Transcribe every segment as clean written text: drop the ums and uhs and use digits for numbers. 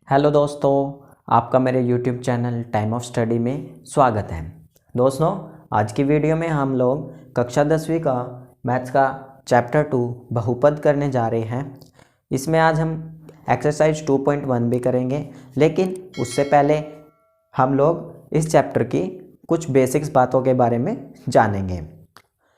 Hello दोस्तों, आपका मेरे YouTube channel time of study में स्वागत है। दोस्तों, आज की वीडियो में हम लोग कक्षा 10वीं का मैथ्स का चैप्टर 2 बहुपद करने जा रहे हैं। इसमें आज हम एक्सरसाइज 2.1 भी करेंगे, लेकिन उससे पहले हम लोग इस चैप्टर की कुछ बेसिक्स बातों के बारे में जानेंगे।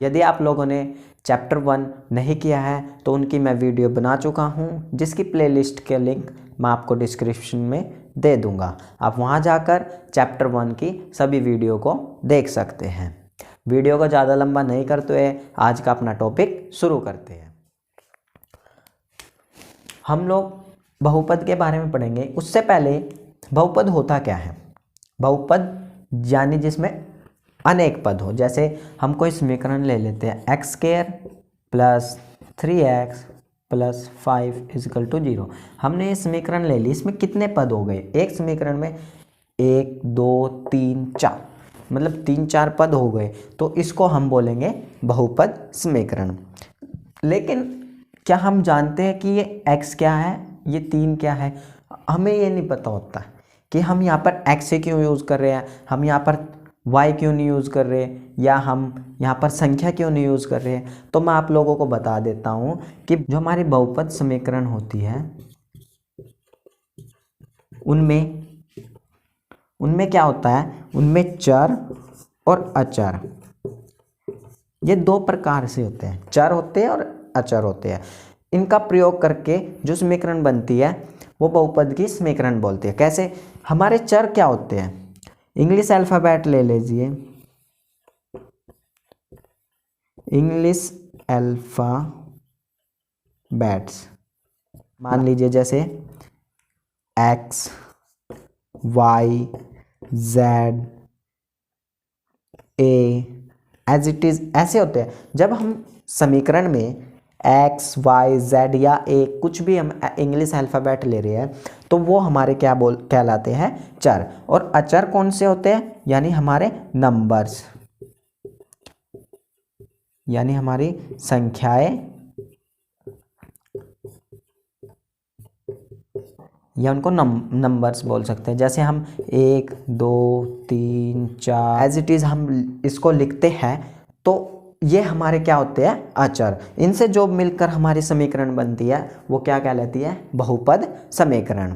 यदि आप लोगों ने चैप्टर 1 नहीं किया है तो उनकी मैं वीडियो बना चुका हूँ, जिसकी प्लेलिस्ट के लिंक मैं आपको डिस्क्रिप्शन में दे दूँगा। आप वहाँ जाकर चैप्टर 1 की सभी वीडियो को देख सकते हैं। वीडियो को ज़्यादा लंबा नहीं करते हुए आज का अपना टॉपिक शुरू करते हैं। हम लोग बहुपद के बारे में पढ़ेंगे। उससे पहले बहुपद होता क्या है? बहुपद यानी जिसमें अनेक पद हो। जैसे हम कोई समीकरण ले लेते हैं, x square plus 3x plus 5 equal to 0। हमने ये समीकरण ले ली, इसमें कितने पद हो गए? एक समीकरण में 1 2 3 4, मतलब 3-4 पद हो गए, तो इसको हम बोलेंगे बहुपद समीकरण। लेकिन क्या हम जानते हैं कि ये x क्या है, ये 3 क्या है? हमें ये नहीं पता होता कि हम यहाँ पर x से क्यों यूज़ कर रहे हैं, हम यहाँ पर y क्यों नहीं यूज़ कर रहे, या हम यहाँ पर संख्या क्यों नहीं यूज़ कर रहे। तो मैं आप लोगों को बता देता हूँ कि जो हमारी बहुपद समीकरण होती है उनमें क्या होता है, उनमें चर और अचर, ये दो प्रकार से होते हैं। चर होते हैं और अचर होते हैं। इनका प्रयोग करके जो समीकरण बनती है वो बहुपद की समीकरण बोलते हैं। कैसे? हमारे चर क्या होते हैं? इंग्लिश अल्फ़ाबेट ले लीजिए, इंग्लिश अल्फ़ाबेट्स मान लीजिए, जैसे x y z a as it is, ऐसे होते हैं। जब हम समीकरण में x y z या a कुछ भी हम इंग्लिश अल्फ़ाबेट ले रहे हैं तो वो हमारे क्या कहलाते हैं? चर। और अचर कौन से होते हैं? यानी हमारे नंबर्स, यानी हमारी संख्याएं, या उनको नंबर्स बोल सकते हैं। जैसे हम 1 2 3 4 एज इट इज़ हम इसको लिखते हैं, तो ये हमारे क्या होते हैं? अचर। इनसे जो मिलकर हमारी समीकरण बनती है वो क्या कहलाती है? बहुपद समीकरण।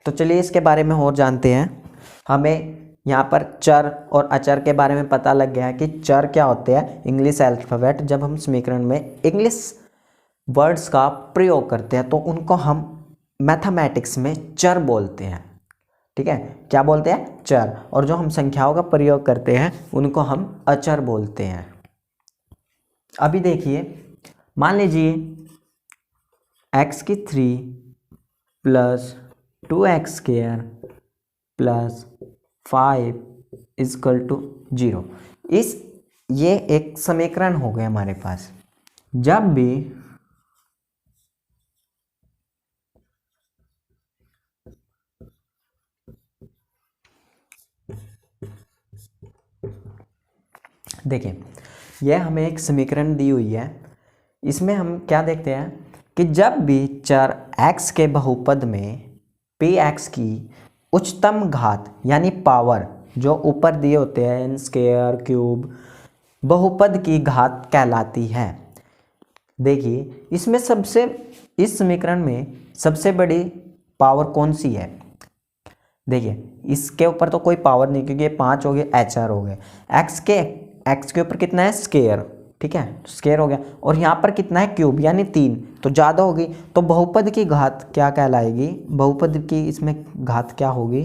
तो चलिए इसके बारे में और जानते हैं। हमें यहाँ पर चर और अचर के बारे में पता लग गया है कि चर क्या होते हैं। इंग्लिश अल्फ़ाबेट जब हम समीकरण में इंग्लिश वर्ड्स का प्रयोग करते हैं तो उनको हम मैथमेटिक्स में चर बोलते हैं। ठीक है, क्या बोलते हैं? चर। और जो हम संख्याओं का प्रयोग करते हैं उनको हम अचर बोलते हैं। अभी देखिए, मान लीजिए x की 3 plus 2x square plus 5 equal to 0। ये एक समीकरण हो गया हमारे पास। जब भी देखिए, यह हमें एक समीकरण दी हुई है। इसमें हम क्या देखते हैं कि जब भी चर x के बहुपद में px की उच्चतम घात यानी पावर, जो ऊपर दिए होते हैं n स्क्वायर क्यूब, बहुपद की घात कहलाती है। देखिए, इस समीकरण में सबसे बड़ी पावर कौन सी है? देखिए, इसके ऊपर तो कोई पावर नहीं, क्योंकि ये 5 हो गए, HR हो गए। एक्स के ऊपर कितना है? स्क्वायर। ठीक है, स्क्वायर हो गया। और यहाँ पर कितना है? क्यूब, यानी 3, तो ज़्यादा होगी। तो बहुपद की घात क्या कहलाएगी? बहुपद की इसमें घात क्या होगी?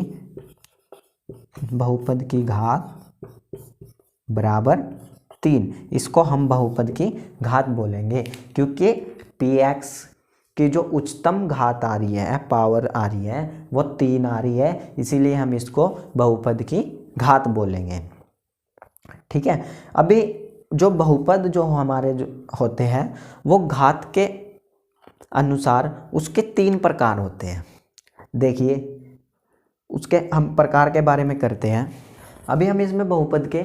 बहुपद की घात बराबर 3। इसको हम बहुपद की घात बोलेंगे, क्योंकि px की जो उच्चतम घात आ रही है, पावर आ रही है, वो 3 आ रही है, इसीलिए हम इसको बहुपद की घात बोलेंगे। ठीक है, अभी जो बहुपद जो हमारे जो होते हैं वो घात के अनुसार उसके 3 प्रकार होते हैं। देखिए, उसके हम प्रकार के बारे में करते हैं। अभी हम इसमें बहुपद के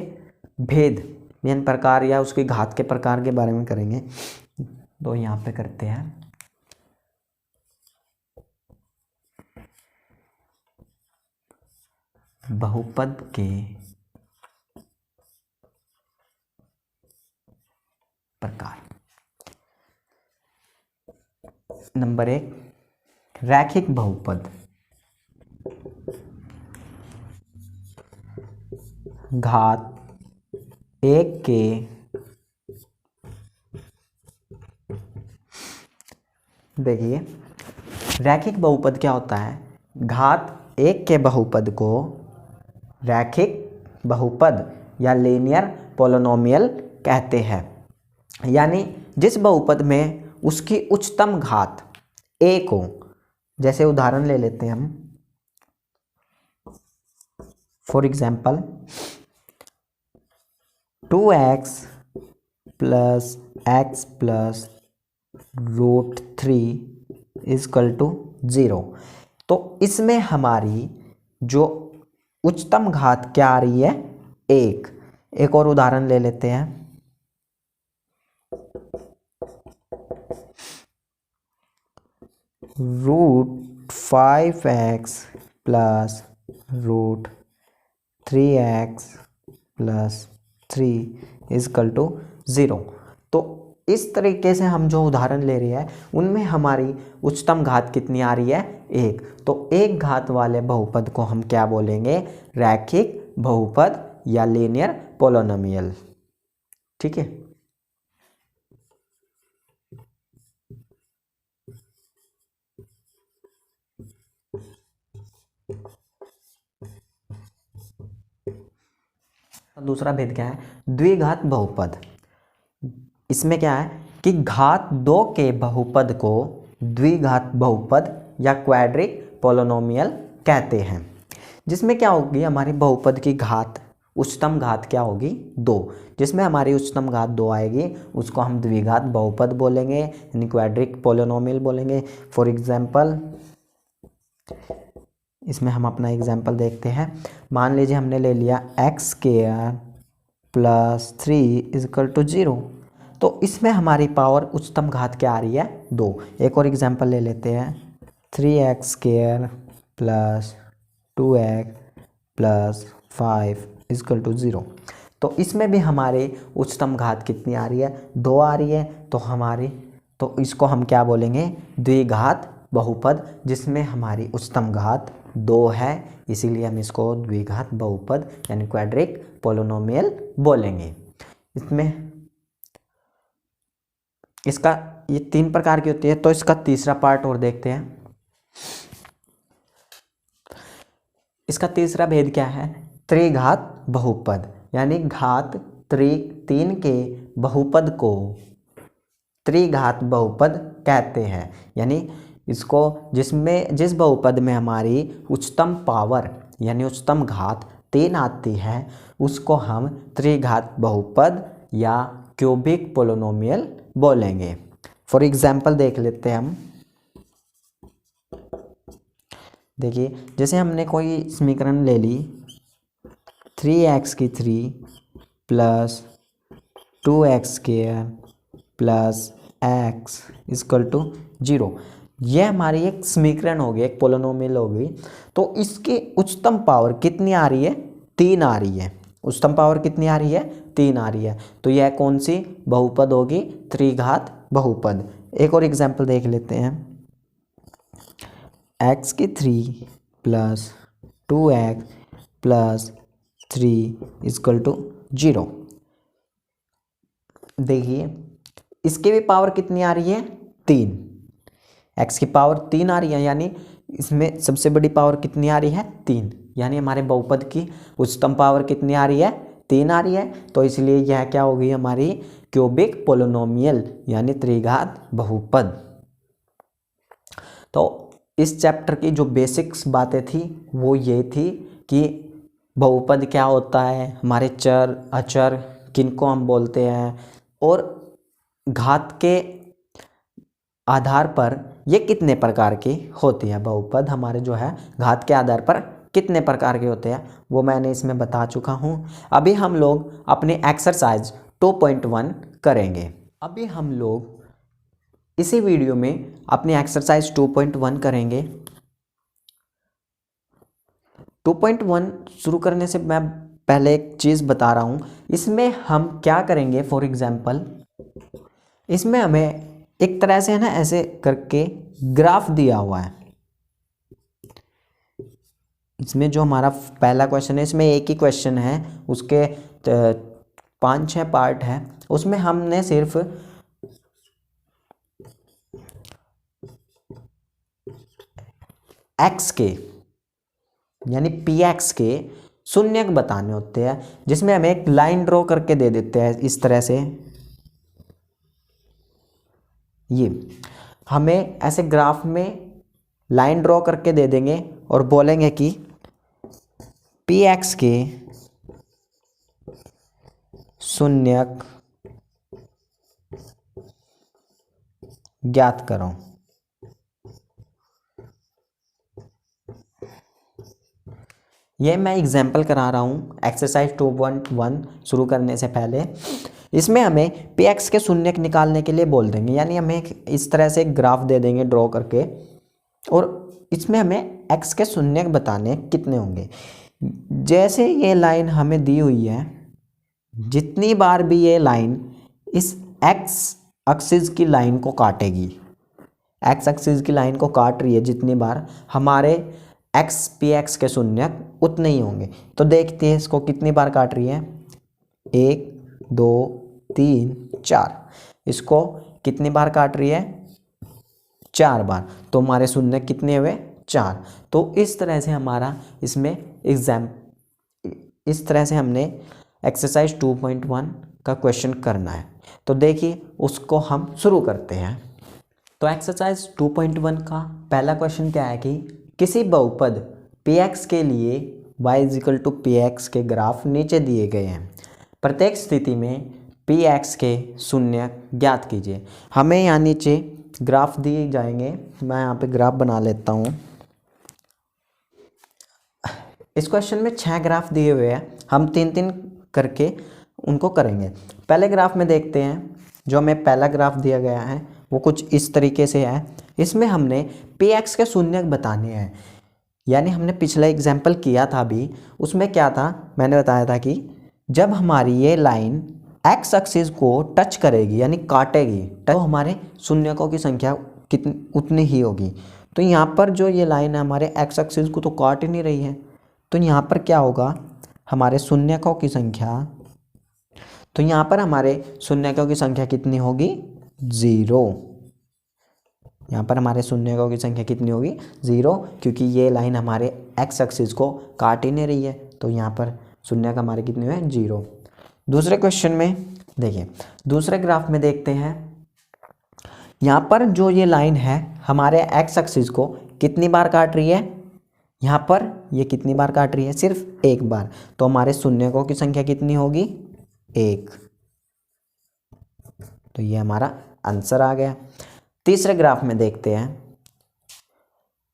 भेद यानी प्रकार या उसकी घात के प्रकार के बारे में करेंगे। तो यहाँ पे करते हैं। बहुपद के प्रकार। नंबर 1, रैखिक बहुपद। घात 1 के देखिए रैखिक बहुपद क्या होता है, घात 1 के बहुपद को रैखिक बहुपद या लीनियर पोलिनोमियल कहते हैं। यानी जिस बहुपद में उसकी उच्चतम घात 1 हो, जैसे उदाहरण ले लेते हैं हम, for example 2x plus x plus √3 equal to 0। तो इसमें हमारी जो उच्चतम घात क्या आ रही है, 1। एक और उदाहरण ले लेते हैं, √5x plus √3x plus 3 equal to 0। तो इस तरीके से हम जो उदाहरण ले रहे हैं उनमें हमारी उच्चतम घात कितनी आ रही है, 1। तो एक घात वाले बहुपद को हम क्या बोलेंगे, रैखिक बहुपद या लीनियर पोलिनोमियल। ठीक है। दूसरा भेद क्या है, द्विघात बहुपद। इसमें क्या है कि घात 2 के बहुपद को द्विघात बहुपद या क्वाड्रिक पोलिनोमियल कहते हैं। जिसमें क्या होगी, हमारी बहुपद की घात, उच्चतम घात क्या होगी, 2। जिसमें हमारी उच्चतम घात 2 आएगी उसको हम द्विघात बहुपद बोलेंगे, यानी क्वाड्रिक पोलिनोमियल बोलेंगे। फॉर एग्जाम्पल इसमें हम अपना एग्जाम्पल देखते हैं। मान लीजिए हमने ले लिया x² प्लस 3 इजकल टू 0। तो इसमें हमारी पावर उच्चतम घात क्या आ रही है, 2। एक और एग्जाम्पल ले लेते हैं, 3x² plus 2x plus 5 equal to 0। तो इसमें भी हमारे उच्चतम घात कितनी आ रही है, 2 आ रही है। तो इसको हम क्या बोलेंगे, द्विघात बहुपद, जिसमें हमारी उच्चतम घात 2 है, इसीलिए हम इसको द्विघात बहुपद यानी क्वाड्रिक पोलिनोमियल बोलेंगे। इसका ये 3 प्रकार की होती है। तो इसका तीसरा पार्ट और देखते हैं। इसका तीसरा भेद क्या है, त्रिघात बहुपद। यानी घात 3 के बहुपद को त्रिघात बहुपद कहते हैं। यानी इसको जिस बहुपद में हमारी उच्चतम पावर यानी उच्चतम घात 3 आती है उसको हम त्रिघात बहुपद या क्यूबिक पोलिनोमियल बोलेंगे। फॉर एग्जाम्पल देख लेते हैं हम। देखिए जैसे हमने कोई समीकरण ले ली, 3x³ plus 2x² plus x equal to 0। यह हमारी एक समीकरण होगी, एक पोलिनोमियल होगी। तो इसकी उच्चतम पावर कितनी आ रही है, 3 आ रही है। उच्चतम पावर कितनी आ रही है, 3 आ रही है। तो यह कौन सी बहुपद होगी, त्रिघात बहुपद। एक और एग्जाम्पल देख लेते हैं, x³ plus 2x plus 3 equal to 0। देखिए इसकी भी पावर कितनी आ रही है, 3। x की पावर 3 आ रही है, यानी इसमें सबसे बड़ी पावर कितनी आ रही है, 3। यानी हमारे बहुपद की उच्चतम पावर कितनी आ रही है, 3 आ रही है। तो इसलिए यह क्या होगी, हमारी क्यूबिक पोलिनोमियल यानी त्रिघात बहुपद। तो इस चैप्टर की जो बेसिक्स बातें थी वो ये थी कि बहुपद क्या होता है, हमारे चर अचर किनको हम बोलते हैं, और घात के आधार पर ये कितने प्रकार की होती है। बहुपद हमारे जो है घात के आधार पर कितने प्रकार के होते हैं वो मैंने इसमें बता चुका हूँ। अभी हम लोग अपने एक्सरसाइज 2.1 करेंगे। अभी हम लोग इसी वीडियो में अपने एक्सरसाइज 2.1 करेंगे। 2.1 शुरू करने से मैं पहले एक चीज़ बता रहा हूँ। इसमें हम क्या करेंगे, फॉर एग्जांपल इसमें हमें एक तरह से है ना ऐसे करके ग्राफ दिया हुआ है। इसमें जो हमारा पहला क्वेश्चन है, इसमें एक ही क्वेश्चन है, उसके 5-6 पार्ट है। उसमें हमने सिर्फ एक्स के यानी पी एक्स के शून्यक बताने होते हैं, जिसमें हमें एक लाइन ड्रॉ करके दे देते हैं इस तरह से। ये हमें ऐसे ग्राफ में लाइन ड्रॉ करके दे देंगे और बोलेंगे कि पी एक्स के शून्यक ज्ञात करो। ये मैं एग्जाम्पल करा रहा हूँ एक्सरसाइज 2.1 शुरू करने से पहले। इसमें हमें पी एक्स के शून्यक निकालने के लिए बोल देंगे, यानी हमें इस तरह से एक ग्राफ दे देंगे ड्रॉ करके, और इसमें हमें एक्स के शून्यक बताने कितने होंगे। जैसे ये लाइन हमें दी हुई है, जितनी बार भी ये लाइन इस एक्स एक्सिस की लाइन को काटेगी, एक्स एक्सिस की लाइन को काट रही है जितनी बार, हमारे एक्स पी एक्स के शून्यक उतने ही होंगे। तो देखते हैं इसको कितनी बार काट रही है, 1 2 3 4। इसको कितनी बार काट रही है, 4 बार। तो हमारे शून्यक कितने हुए, 4। तो इस तरह से हमारा इसमें इस तरह से हमने एक्सरसाइज 2.1 का क्वेश्चन करना है। तो देखिए उसको हम शुरू करते हैं। तो एक्सरसाइज 2.1 का पहला क्वेश्चन क्या है कि किसी बहुपद px के लिए y = px के ग्राफ नीचे दिए गए हैं। प्रत्येक स्थिति में px के शून्यक ज्ञात कीजिए। हमें यहाँ नीचे ग्राफ दिए जाएंगे। मैं यहाँ पे ग्राफ बना लेता हूँ। इस क्वेश्चन में 6 ग्राफ दिए हुए हैं, हम 3-3 करके उनको करेंगे। पहले ग्राफ में देखते हैं, जो हमें पहला ग्राफ दिया गया है वो कुछ इस तरीके से है। इसमें हमने px के शून्यक बताने हैं, यानी हमने पिछला एग्जाम्पल किया था अभी, उसमें क्या था, मैंने बताया था कि जब हमारी ये लाइन x एक्सिस को टच करेगी यानी काटेगी, तो हमारे शून्यकों की संख्या कितनी उतनी ही होगी। तो यहाँ पर जो ये लाइन है हमारे x एक्सिस को तो काट ही नहीं रही है, तो यहाँ पर क्या होगा, हमारे शून्यकों की संख्या, तो यहाँ पर हमारे शून्यकों की संख्या कितनी होगी, 0। यहाँ पर हमारे शून्यकों की संख्या कितनी होगी, 0, क्योंकि ये लाइन हमारे x एक्सिस को काट ही नहीं रही है। तो यहाँ पर शून्यक हमारे कितने हुए, 0। दूसरे क्वेश्चन में देखिए, दूसरे ग्राफ में देखते हैं, यहाँ पर जो ये लाइन है हमारे x एक्सिस को कितनी बार काट रही है, यहाँ पर ये कितनी बार काट रही है, सिर्फ 1 बार। तो हमारे शून्यकों की संख्या कितनी होगी, 1। तो ये हमारा आंसर आ गया। तीसरे ग्राफ में देखते हैं,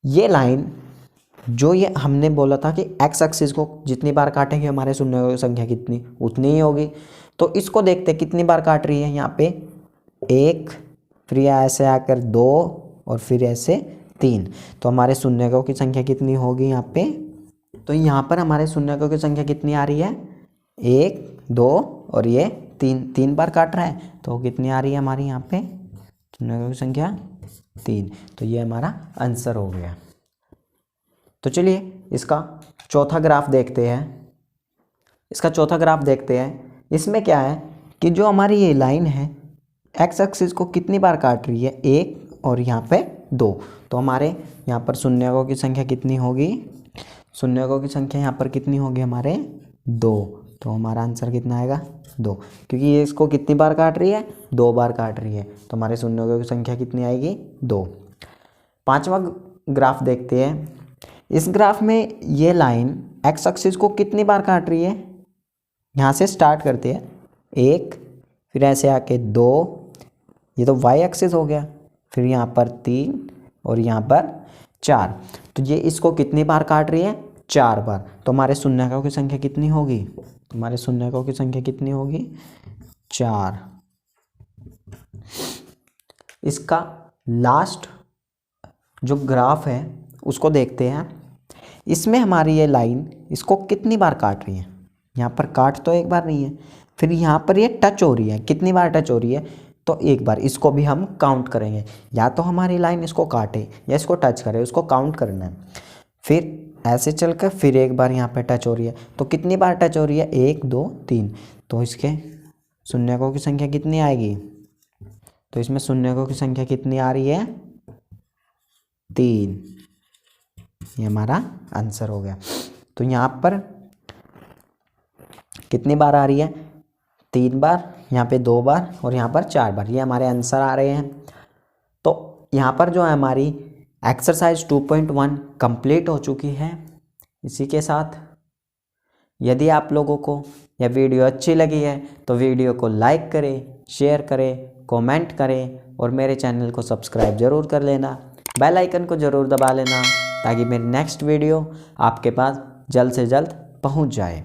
ये लाइन जो ये हमने बोला था कि x एक्सिस को जितनी बार काटेंगे हमारे शून्यकों की संख्या कितनी उतनी ही होगी। तो इसको देखते हैं कितनी बार काट रही है, यहाँ पे 1, फिर ऐसे आकर 2 और फिर ऐसे 3। तो हमारे शून्यकों की संख्या कितनी होगी यहाँ पे, तो यहाँ पर हमारे शून्यकों की संख्या कितनी आ रही है, 1 2 और ये 3 बार काट रहा है। तो कितनी आ रही है हमारी यहाँ पे शून्यकों की संख्या, 3। तो ये हमारा आंसर हो गया। तो चलिए इसका चौथा ग्राफ देखते हैं। इसका चौथा ग्राफ देखते हैं। इसमें क्या है कि जो हमारी ये लाइन है x एक्सिस को कितनी बार काट रही है, 1 और यहाँ पे 2। तो हमारे यहाँ पर शून्यकों की संख्या कितनी होगी, शून्यकों की संख्या यहाँ पर कितनी होगी हमारे, 2। तो हमारा आंसर कितना आएगा, 2, क्योंकि ये इसको कितनी बार काट रही है, 2 बार काट रही है। तो हमारे शून्यकों की संख्या कितनी आएगी, 2। पांचवा ग्राफ देखते हैं। इस ग्राफ में ये लाइन x एक्सिस को कितनी बार काट रही है, यहाँ से स्टार्ट करते हैं, 1, फिर ऐसे आके 2, ये तो y एक्सिस हो गया, फिर यहाँ पर 3 और यहाँ पर 4। तो ये इसको कितनी बार काट रही है, 4 बार। तो हमारे शून्यकों की संख्या कितनी होगी, हमारे शून्यकों की संख्या कितनी होगी, 4। इसका लास्ट जो ग्राफ है उसको देखते हैं। इसमें हमारी ये लाइन इसको कितनी बार काट रही है, यहाँ पर काट तो एक बार नहीं है, फिर यहाँ पर ये टच हो रही है, कितनी बार टच हो रही है, तो एक बार। इसको भी हम काउंट करेंगे, या तो हमारी लाइन इसको काटे या इसको टच करे, उसको काउंट करना है। फिर ऐसे चलकर फिर एक बार यहाँ पे टच हो रही है, तो कितनी बार टच हो रही है, 1 2 3, तो इसके शून्यकों की संख्या कितनी आएगी, तो इसमें शून्यकों की संख्या कितनी आ रही है, 3। ये हमारा आंसर हो गया। तो यहाँ पर कितनी बार आ रही है, 3 बार, यहाँ पे 2 बार और यहाँ पर 4 बार, ये हमारे आंसर आ रहे हैं। तो यहाँ पर जो है हमारी एक्सरसाइज 2.1 कंप्लीट हो चुकी है। इसी के साथ यदि आप लोगों को यह वीडियो अच्छी लगी है तो वीडियो को लाइक करें, शेयर करें, कमेंट करें और मेरे चैनल को सब्सक्राइब ज़रूर कर लेना। बेल आइकन को ज़रूर दबा लेना ताकि मेरी नेक्स्ट वीडियो आपके पास जल्द से जल्द पहुंच जाए।